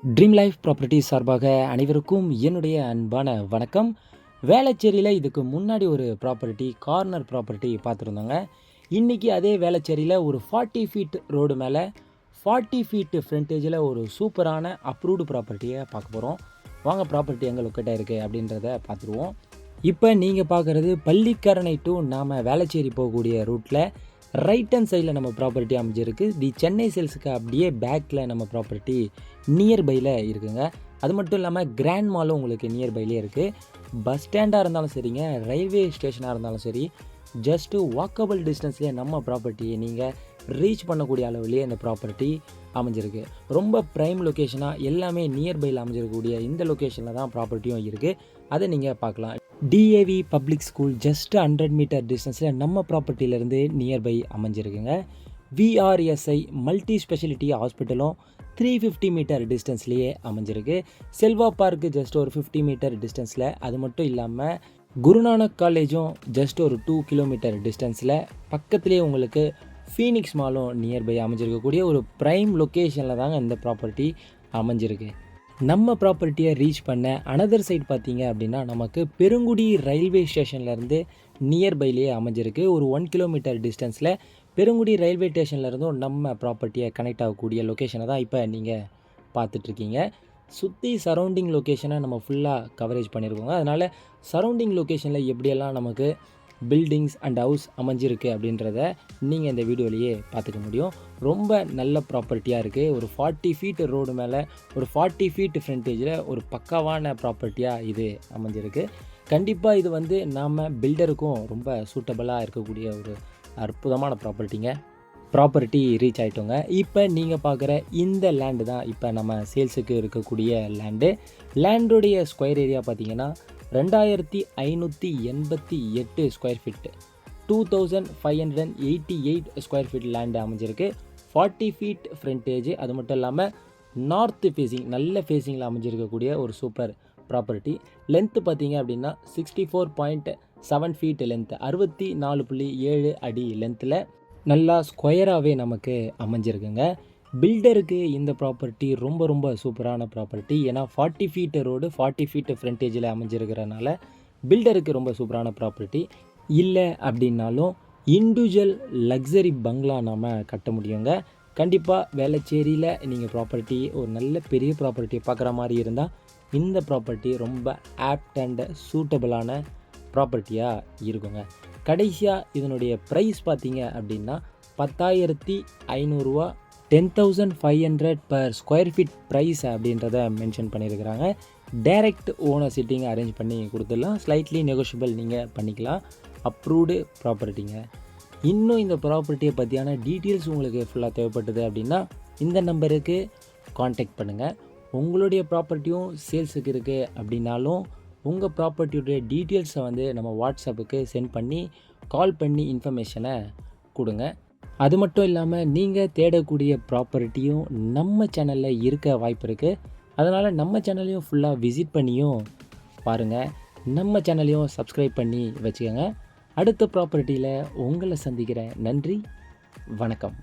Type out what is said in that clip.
Dream life properties சார்பாக அனைவருக்கும் என்னுடைய அன்பான வணக்கம். வேளச்சேரியில் இதுக்கு முன்னாடி ஒரு ப்ராப்பர்ட்டி, கார்னர் ப்ராப்பர்ட்டி பார்த்துருந்தோங்க. இன்றைக்கி அதே வேளச்சேரியில் ஒரு 40 ஃபீட் ரோடு மேலே 40 ஃபீட் ஃப்ரண்டேஜில் ஒரு சூப்பரான அப்ரூவ்டு ப்ராப்பர்ட்டியை பார்க்க போகிறோம். வாங்க ப்ராப்பர்ட்டி எங்கே லொக்கேட்டாக இருக்குது அப்படின்றத பார்த்துருவோம். இப்போ நீங்கள் பார்க்குறது பள்ளிக்கரணை டு நாம் வேளச்சேரி போகக்கூடிய ரூட்டில் ரைட் ஹேண்ட் சைடில் நம்ம ப்ராப்பர்ட்டி அமைஞ்சிருக்கு. தி சென்னை சேல்ஸுக்கு அப்படியே பேக்கில் நம்ம ப்ராப்பர்ட்டி நியர்பையில் இருக்குங்க. அது மட்டும் இல்லாமல் கிராண்ட் மாலும் உங்களுக்கு நியர்பைலே இருக்குது. பஸ் ஸ்டாண்டாக இருந்தாலும் சரிங்க, ரயில்வே ஸ்டேஷனாக இருந்தாலும் சரி, ஜஸ்ட்டு வாக்கபிள் டிஸ்டன்ஸ்லேயே நம்ம ப்ராப்பர்ட்டியை நீங்கள் ரீச் பண்ணக்கூடிய அளவுலேயே இந்த ப்ராப்பர்ட்டி அமைஞ்சிருக்கு. ரொம்ப ப்ரைம் லொக்கேஷனாக எல்லாமே நியர்பையில் அமைஞ்சிருக்கக்கூடிய இந்த லொக்கேஷனில் தான் ப்ராப்பர்ட்டியும் இருக்குது. அதை நீங்கள் பார்க்கலாம். DAV public school just 100 metre டிஸ்டன்ஸில் நம்ம ப்ராப்பர்ட்டியிலேருந்து நியர்பை அமைஞ்சிருக்குங்க. விஆர்எஸ்ஐ மல்டி ஸ்பெஷாலிட்டி ஹாஸ்பிட்டலும் 350 மீட்டர் டிஸ்டன்ஸ்லேயே அமைஞ்சிருக்கு. செல்வா பார்க்கு ஜஸ்ட் ஒரு 50 மீட்டர் டிஸ்டன்ஸில். அது மட்டும் இல்லாமல் குருநானக் காலேஜும் ஜஸ்ட் ஒரு 2 கிலோமீட்டர் டிஸ்டன்ஸில். பக்கத்துலேயே உங்களுக்கு ஃபீனிக்ஸ் மாலும் நியர்பை அமைஞ்சிருக்கக்கூடிய ஒரு ப்ரைம் லொக்கேஷனில் தாங்க இந்த ப்ராப்பர்ட்டி அமைஞ்சிருக்கு. நம்ம ப்ராப்பர்ட்டியை ரீச் பண்ண அனதர் சைட் பார்த்தீங்க அப்படின்னா நமக்கு பெருங்குடி ரயில்வே ஸ்டேஷன்லேருந்து நியர்பைலேயே அமைஞ்சிருக்கு. ஒரு 1 கிலோமீட்டர் டிஸ்டன்ஸில் பெருங்குடி ரயில்வே ஸ்டேஷன்லேருந்தும் நம்ம ப்ராப்பர்ட்டியை கனெக்ட் ஆகக்கூடிய லொக்கேஷனை தான் இப்போ நீங்கள் பார்த்துட்ருக்கீங்க. சுற்றி சரௌண்டிங் லொக்கேஷனை நம்ம ஃபுல்லாக கவரேஜ் பண்ணியிருக்கோங்க. அதனால் சரௌண்டிங் லொக்கேஷனில் எப்படியெல்லாம் நமக்கு பில்டிங்ஸ் அண்ட் ஹவுஸ் அமைஞ்சிருக்கு அப்படின்றத நீங்கள் இந்த வீடியோலேயே பார்த்துக்க முடியும். ரொம்ப நல்ல ப்ராப்பர்ட்டியாக இருக்குது. ஒரு 40 ஃபீட் ரோடு மேலே ஒரு 40 ஃபீட் ஃப்ரண்டேஜில் ஒரு பக்காவான ப்ராப்பர்ட்டியாக இது அமைஞ்சிருக்கு. கண்டிப்பாக இது வந்து நாம் பில்டருக்கும் ரொம்ப சூட்டபுளாக இருக்கக்கூடிய ஒரு அற்புதமான ப்ராப்பர்ட்டிங்க. Property reach ஆகிட்டோங்க. இப்போ நீங்கள் பார்க்குற இந்த லேண்டு தான் இப்போ நம்ம சேல்ஸுக்கு இருக்கக்கூடிய லேண்டுடைய ஸ்கொயர் ஏரியா பார்த்திங்கன்னா 2588 square feet, 2588 square feet land அமைஞ்சிருக்கு. 40 ஃபீட் ஃப்ரண்டேஜ். அது மட்டும் இல்லாமல் நார்த்து ஃபேஸிங், நல்ல ஃபேஸிங்கில் அமைஞ்சிருக்கக்கூடிய ஒரு சூப்பர் ப்ராப்பர்ட்டி. லென்த்து பார்த்தீங்க அப்படின்னா 64.7 ஃபீட் லென்த்து, 64.7 அடி லென்த்தில் நல்லா ஸ்கொயராகவே நமக்கு அமைஞ்சிருக்குங்க. பில்டருக்கு இந்த ப்ராப்பர்ட்டி ரொம்ப ரொம்ப சூப்பரான ப்ராப்பர்ட்டி. ஏன்னா 40 ஃபீட் ரோடு 40 ஃபீட் ஃப்ரண்டேஜில் அமைஞ்சிருக்கிறனால பில்டருக்கு ரொம்ப சூப்பரான ப்ராப்பர்ட்டி. இல்லை அப்படின்னாலும் இண்டிவிஜுவல் லக்ஸரி பங்களா நாம் கட்ட முடியுங்க. கண்டிப்பாக வேளச்சேரியில் நீங்கள் ப்ராப்பர்ட்டி ஒரு நல்ல பெரிய ப்ராப்பர்ட்டியை பார்க்குற மாதிரி இருந்தால் இந்த ப்ராப்பர்ட்டி ரொம்ப ஆப்ட் அண்ட் சூட்டபிளான ப்ராப்பர்ட்டியாக இருக்குங்க. கடைசியாக இதனுடைய ப்ரைஸ் பார்த்தீங்க அப்படின்னா 10,500 10,500 பர் ஸ்கொயர் ஃபீட் ப்ரைஸ் அப்படின்றத மென்ஷன் பண்ணியிருக்கிறாங்க. டைரக்ட் ஓனர் சிட்டிங் அரேஞ்ச் பண்ணி கொடுத்துடலாம். ஸ்லைட்லி நெகோஷியபிள் நீங்கள் பண்ணிக்கலாம். அப்ரூவ்டு ப்ராப்பர்ட்டிங்க. இன்னும் இந்த ப்ராப்பர்ட்டியை பற்றியான டீட்டெயில்ஸ் உங்களுக்கு ஃபுல்லாக தேவைப்பட்டது அப்படின்னா இந்த நம்பருக்கு காண்டாக்ட் பண்ணுங்கள். உங்களுடைய ப்ராப்பர்ட்டியும் சேல்ஸுக்கு இருக்குது அப்படின்னாலும் உங்கள் ப்ராப்பர்ட்டியுடைய டீட்டெயில்ஸை வந்து நம்ம வாட்ஸ்அப்புக்கு சென்ட் பண்ணி கால் பண்ணி இன்ஃபர்மேஷனை கொடுங்க. அது மட்டும் இல்லாமல் நீங்கள் தேடக்கூடிய ப்ராப்பர்ட்டியும் நம்ம சேனலில் இருக்க வாய்ப்பு இருக்குது. அதனால் நம்ம சேனலையும் ஃபுல்லாக விசிட் பண்ணியும் பாருங்கள். நம்ம சேனலையும் சப்ஸ்கிரைப் பண்ணி வச்சுக்கோங்க. அடுத்த ப்ராப்பர்ட்டியில் உங்களை சந்திக்கிறேன். நன்றி, வணக்கம்.